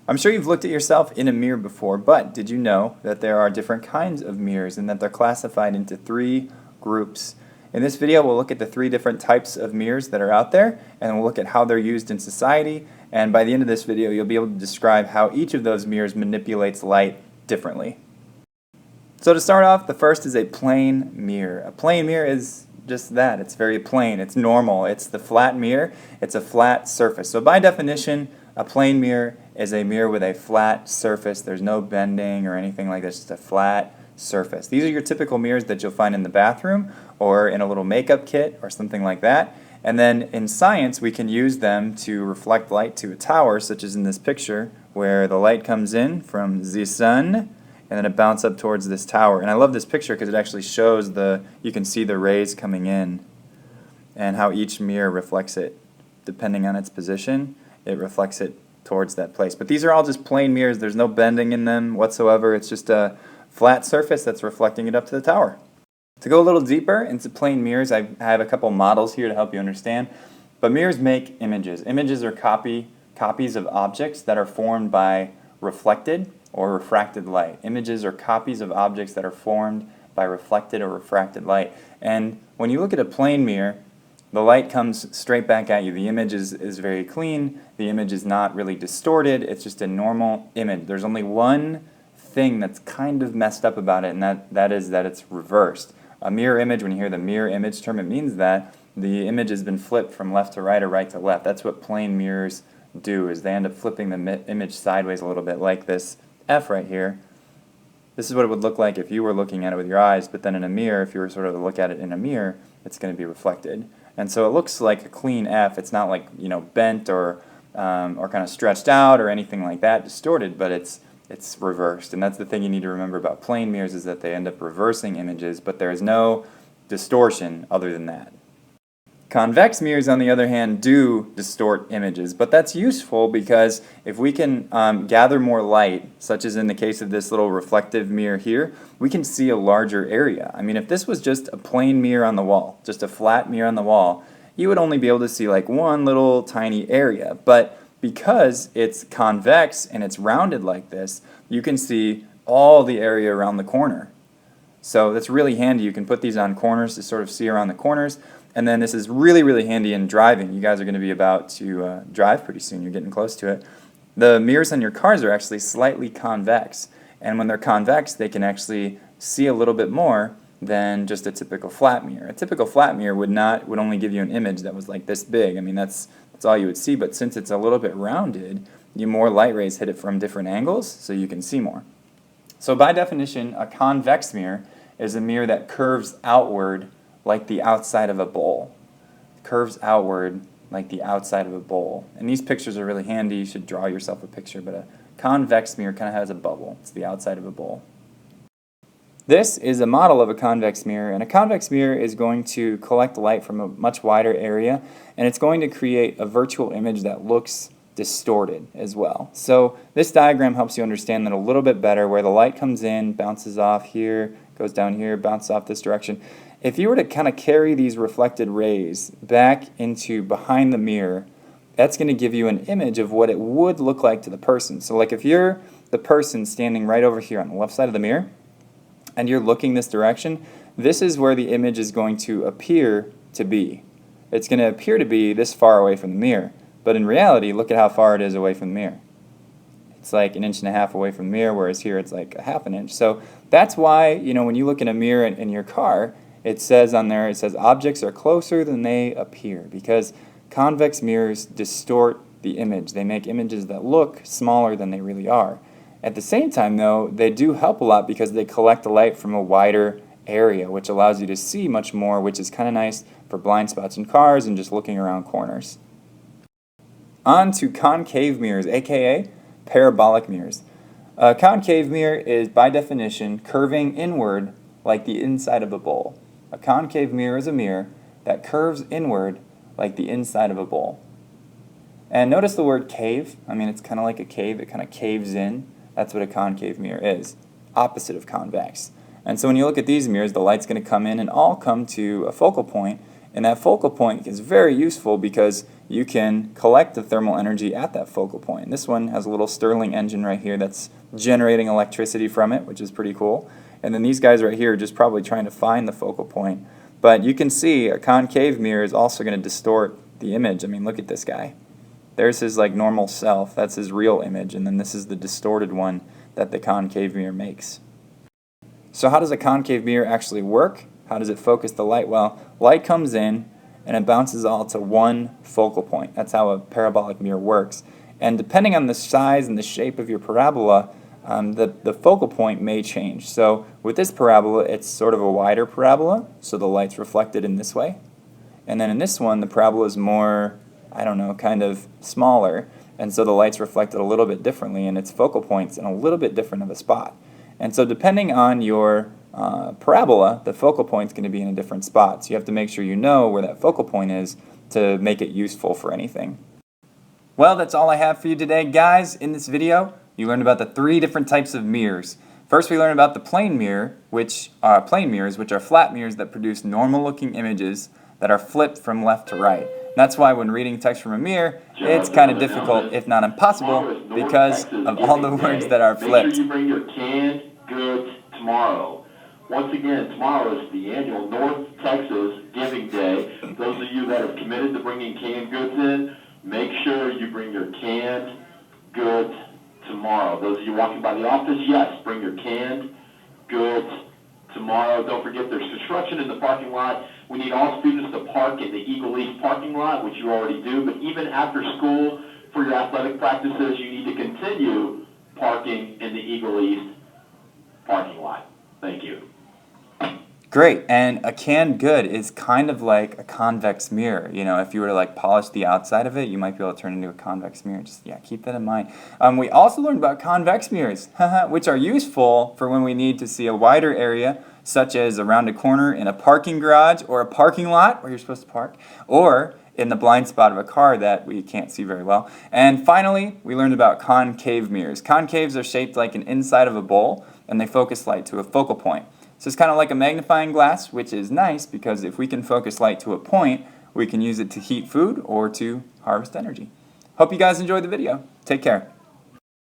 I'm sure you've looked at yourself in a mirror before, but did you know that there are different kinds of mirrors and that they're classified into 3 groups? In this video, we'll look at the 3 different types of mirrors that are out there, and we'll look at how they're used in society, and by the end of this video, you'll be able to describe how each of those mirrors manipulates light differently. So to start off, the first is a plane mirror. A plane mirror is just that. It's very plain. It's normal. It's the flat mirror. It's a flat surface. So by definition, a plane mirror is a mirror with a flat surface. There's no bending or anything like this. It's just a flat surface. These are your typical mirrors that you'll find in the bathroom or in a little makeup kit or something like that. And then in science, we can use them to reflect light to a tower, such as in this picture, where the light comes in from the sun and then it bounces up towards this tower. And I love this picture because it actually shows you can see the rays coming in and how each mirror reflects it. Depending on its position, it reflects it towards that place. But these are all just plain mirrors. There's no bending in them whatsoever. It's just a flat surface that's reflecting it up to the tower. To go a little deeper into plane mirrors, I have a couple models here to help you understand. But mirrors make images. Images are copies of objects that are formed by reflected or refracted light. Images are copies of objects that are formed by reflected or refracted light. And when you look at a plane mirror, the light comes straight back at you. The image is very clean. The image is not really distorted. It's just a normal image. There's only one thing that's kind of messed up about it, and that is that it's reversed. A mirror image, when you hear the mirror image term, it means that the image has been flipped from left to right or right to left. That's what plane mirrors do, is they end up flipping the image sideways a little bit, like this F right here. This is what it would look like if you were looking at it with your eyes, but then in a mirror, if you were sort of to look at it in a mirror, it's going to be reflected. And so it looks like a clean F. It's not like, bent or kind of stretched out or anything like that, distorted, but it's reversed. And that's the thing you need to remember about plane mirrors, is that they end up reversing images, but there is no distortion other than that. Convex mirrors, on the other hand, do distort images, but that's useful because if we can gather more light, such as in the case of this little reflective mirror here, we can see a larger area. I mean, if this was just a plain mirror on the wall, just a flat mirror on the wall, you would only be able to see like one little tiny area, but because it's convex and it's rounded like this, you can see all the area around the corner. So that's really handy. You can put these on corners to sort of see around the corners. And then this is really, really handy in driving. You guys are going to be about to drive pretty soon. You're getting close to it. The mirrors on your cars are actually slightly convex. And when they're convex, they can actually see a little bit more than just a typical flat mirror. A typical flat mirror would only give you an image that was like this big. I mean, that's all you would see. But since it's a little bit rounded, more light rays hit it from different angles, so you can see more. So by definition, a convex mirror is a mirror that curves outward like the outside of a bowl. Curves outward like the outside of a bowl. And these pictures are really handy. You should draw yourself a picture, but a convex mirror kind of has a bubble. It's the outside of a bowl. This is a model of a convex mirror, and a convex mirror is going to collect light from a much wider area, and it's going to create a virtual image that looks distorted as well. So this diagram helps you understand that a little bit better, where the light comes in, bounces off here, goes down here, bounces off this direction. If you were to kind of carry these reflected rays back into behind the mirror, that's going to give you an image of what it would look like to the person. So like if you're the person standing right over here on the left side of the mirror, and you're looking this direction, this is where the image is going to appear to be. It's going to appear to be this far away from the mirror, but in reality, look at how far it is away from the mirror. It's like 1.5 inches away from the mirror, whereas here it's like 1/2 inch. So that's why, when you look in a mirror in your car, it says on there, objects are closer than they appear, because convex mirrors distort the image. They make images that look smaller than they really are. At the same time, though, they do help a lot because they collect the light from a wider area, which allows you to see much more, which is kind of nice for blind spots in cars and just looking around corners. On to concave mirrors, aka parabolic mirrors. A concave mirror is, by definition, curving inward like the inside of a bowl. A concave mirror is a mirror that curves inward like the inside of a bowl. And notice the word cave. I mean, it's kind of like a cave. It kind of caves in. That's what a concave mirror is, opposite of convex. And so when you look at these mirrors, the light's going to come in and all come to a focal point, and that focal point is very useful because you can collect the thermal energy at that focal point. This one has a little Stirling engine right here that's generating electricity from it, which is pretty cool. And then these guys right here are just probably trying to find the focal point. But you can see a concave mirror is also going to distort the image. I mean, look at this guy. There's his like normal self. That's his real image. And then this is the distorted one that the concave mirror makes. So how does a concave mirror actually work? How does it focus the light? Well, light comes in and it bounces all to one focal point. That's how a parabolic mirror works. And depending on the size and the shape of your parabola, the focal point may change. So with this parabola, it's sort of a wider parabola, so the light's reflected in this way. And then in this one, the parabola is more, I don't know, kind of smaller, and so the light's reflected a little bit differently, and its focal point's in a little bit different of a spot. And so depending on your parabola, the focal point's going to be in a different spot. So you have to make sure you know where that focal point is to make it useful for anything. Well, that's all I have for you today, guys. In this video, you learned about the 3 different types of mirrors. First, we learned about the plane mirror, which are flat mirrors that produce normal-looking images that are flipped from left to right. That's why when reading text from a mirror, it's kind of difficult, if not impossible, because of all the words that are flipped. Make sure you bring your canned goods tomorrow. Once again, tomorrow is the annual North Texas Giving Day. Those of you that have committed to bringing canned goods in, make sure you bring your canned goods tomorrow. Those of you walking by the office, yes, bring your canned goods tomorrow. Don't forget there's construction in the parking lot. We need all students to park in the Eagle East parking lot, which you already do, but even after school for your athletic practices, you need to continue parking in the Eagle East parking lot. Thank you. Great, and a canned good is kind of like a convex mirror. You know, if you were to like polish the outside of it, you might be able to turn it into a convex mirror. Just, yeah, keep that in mind. We also learned about convex mirrors, which are useful for when we need to see a wider area, such as around a corner in a parking garage or a parking lot where you're supposed to park, or in the blind spot of a car that we can't see very well. And finally, we learned about concave mirrors. Concaves are shaped like an inside of a bowl, and they focus light to a focal point. So it's kind of like a magnifying glass, which is nice because if we can focus light to a point, we can use it to heat food or to harvest energy. Hope you guys enjoyed the video. Take care.